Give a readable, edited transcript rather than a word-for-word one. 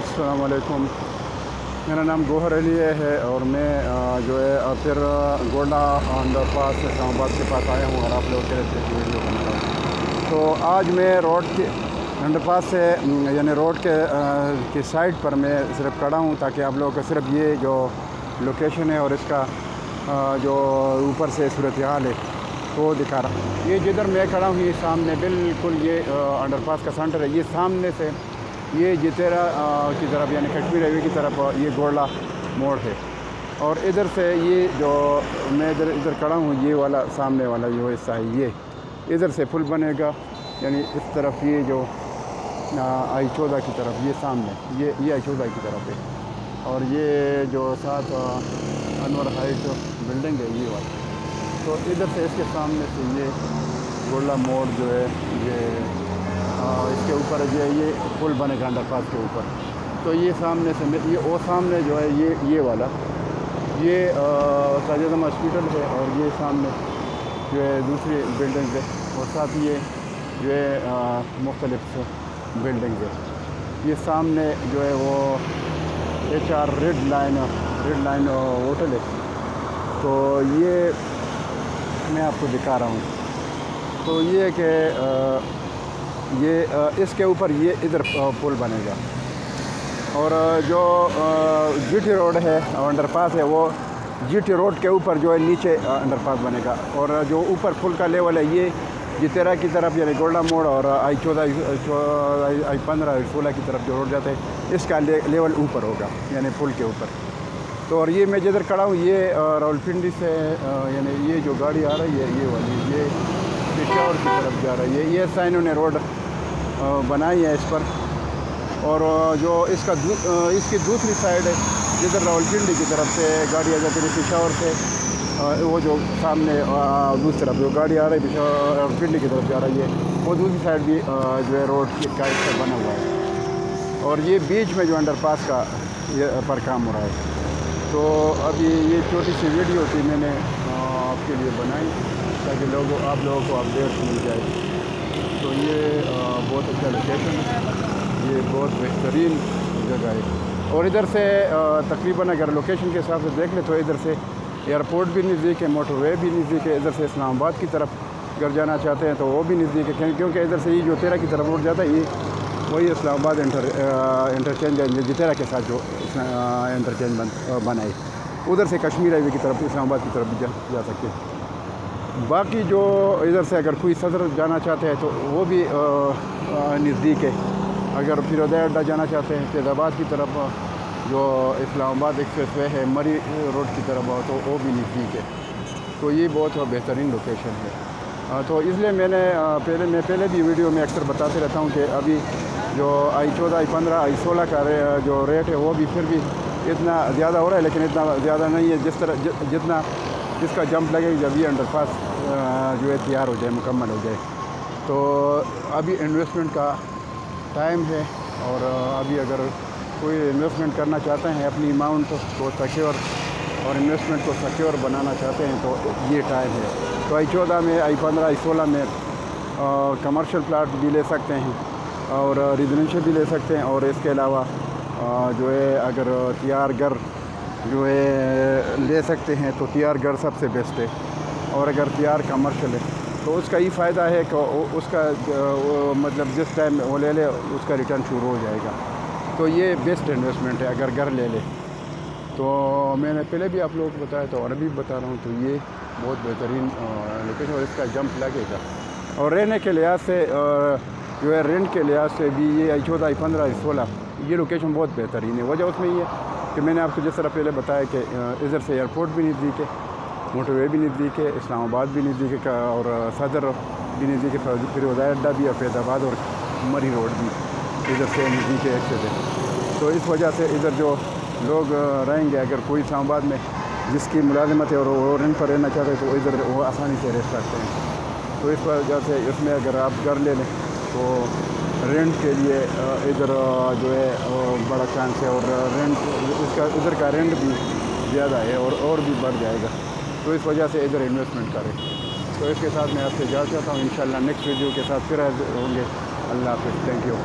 अस्सलाम वालेकुम। मेरा नाम गौहर अली है और मैं जो है फिर गोंडा अंडरपास इस्लामाबाद के पास आया हूँ और आप लोगों के लिए वीडियो बना रहा हूँ। तो आज मैं रोड के अंडरपास से यानी रोड की साइड पर मैं सिर्फ खड़ा हूँ ताकि आप लोगों को सिर्फ ये जो लोकेशन है और इसका जो ऊपर से सूरत हाल है वो दिखा रहा हूँ। ये जिधर मैं खड़ा हूँ ये सामने बिल्कुल ये अंडरपास का सेंटर है। ये सामने से ये जितेरा की तरफ यानी कश्मीर हाईवे की तरफ ये गोला मोड़ है और इधर से ये जो मैं इधर खड़ा हूँ ये वाला सामने वाला जो हिस्सा है ये इधर से पुल बनेगा यानी इस तरफ ये जो I-14 की तरफ ये सामने ये I-14 की तरफ है और ये जो साथ अनवर हाइट बिल्डिंग है ये वाला। तो इधर से इसके सामने से ये गोला मोड़ जो है ये इसके ऊपर ये पुल बनेगा अंडरपास के ऊपर। तो ये सामने से ये वो सामने जो है ये वाला ये साजिद हॉस्पिटल है और ये सामने जो है दूसरी बिल्डिंग है और साथ ये जो है मुख्तलिफ बिल्डिंग है। ये सामने जो है वो HR रेड लाइन होटल है। तो ये मैं आपको दिखा रहा हूँ। तो ये कि ये इसके ऊपर ये इधर पुल बनेगा और जो GT रोड है अंडरपास है वो GT रोड के ऊपर जो है नीचे अंडरपास बनेगा और जो ऊपर पुल का लेवल है ये जितेरा की तरफ यानी गोल्डा मोड़ और I-14 I-15 I-16 की तरफ जो रोड जाते हैं इसका लेवल ऊपर होगा यानी पुल के ऊपर। तो और ये मैं जिधर खड़ा हूँ ये रावलपिंडी से यानी ये जो गाड़ी आ रही है ये वाली ये पेशावर की तरफ जा रही है। ये साइन उन्होंने रोड बनाई है इस पर और जो इसकी दूसरी साइड है जिधर रावलपिंडी की तरफ से गाड़ी आ जाती है पेशावर से वो जो सामने दूसरी तरफ जो गाड़ी आ रही है रावलपिंडी की तरफ जा रही है वो दूसरी साइड भी जो है रोड का हिस्सा बना हुआ है और ये बीच में जो अंडरपास का पर काम हो रहा है। तो अभी ये छोटी सी वीडियो थी मैंने आपके लिए बनाई ताकि आप लोगों को अपडेट मिल जाए। तो ये बहुत अच्छा लोकेशन है, ये बहुत बेहतरीन जगह है और इधर से तकरीबन अगर लोकेशन के हिसाब से देख ले तो इधर से एयरपोर्ट भी नज़दीक है, मोटरवे भी नज़दीक है। इधर से इस्लामाबाद की तरफ अगर जाना चाहते हैं तो वो भी नज़दीक है क्योंकि इधर से ये जो तेरा की तरफ रोड जाता है ये वही इस्लामाबाद इंटरचेंज है जितेरा के साथ जो इंटरचेंज बना है। उधर से कश्मीर हाईवे की तरफ इस्लामाबाद की तरफ भी जा सकते हैं। बाकी जो इधर से अगर कोई सदर जाना चाहते हैं तो वो भी नज़दीक है। अगर फिरोज़ा अड्डा जाना चाहते हैं फैज़ाबाद की तरफ जो इस्लामाबाद एक्सप्रेस वे है मरी रोड की तरफ तो वो भी नज़दीक है। तो ये बहुत बेहतरीन लोकेशन है। तो इसलिए मैं पहले भी वीडियो में अक्सर बताते रहता हूँ कि अभी जो I-14 I-15 I-16 का जो रेट है वो भी फिर भी इतना ज़्यादा हो रहा है लेकिन इतना ज़्यादा नहीं है जितना इसका जंप लगेगा जब ये अंडरपास जो है तैयार हो जाए मुकम्मल हो जाए। तो अभी इन्वेस्टमेंट का टाइम है और अभी अगर कोई इन्वेस्टमेंट करना चाहते हैं अपनी अमाउंट को सिक्योर और इन्वेस्टमेंट को सिक्योर बनाना चाहते हैं तो ये टाइम है। तो I-14 में I-15 I-16 में कमर्शियल प्लाट भी ले सकते हैं और रेजिडेंशियल भी ले सकते हैं और इसके अलावा जो है अगर तैयार घर जो है ले सकते हैं तो तैयार घर सबसे बेस्ट है और अगर तैयार कमर्शियल है तो उसका ये फ़ायदा है कि उसका मतलब जिस टाइम वो ले ले उसका रिटर्न शुरू हो जाएगा। तो ये बेस्ट इन्वेस्टमेंट है अगर घर ले ले। तो मैंने पहले भी आप लोगों को बताया तो और अभी बता रहा हूँ। तो ये बहुत बेहतरीन लोकेशन और इसका जंप लगेगा और रहने के लिहाज से जो है रेंट के लिहाज से भी ये I-14 I-15 I-16 ये लोकेशन बहुत बेहतरीन है। वजह उसमें ये है कि मैंने आपको जिस तरह पहले बताया कि इधर से एयरपोर्ट भी नज़दीक है, मोटरवे भी नज़दीक है, इस्लामाबाद भी नज़दीक है और सदर भी नज़दीक है, फिरोज़ा अड्डा भी और फैज़ाबाद और मरी रोड भी इधर से नज़दीक है एक्सेस है। तो इस वजह से इधर जो लोग रहेंगे अगर कोई इस्लामाबाद में जिसकी मुलाजिमत है और वो रेंट पर रहना चाहते हैं तो इधर वो आसानी से रह सकते हैं। तो इस वजह से इसमें अगर आप घर ले लें तो रेंट के लिए इधर जो है बड़ा चांस है और रेंट इसका इधर का रेंट भी ज़्यादा है और भी बढ़ जाएगा। तो इस वजह से इधर इन्वेस्टमेंट करें। तो इसके साथ मैं आपसे जा चाहता हूँ। इंशाल्लाह नेक्स्ट वीडियो के साथ फिर हाज़िर होंगे। अल्लाह हाफ़िज़। Thank you.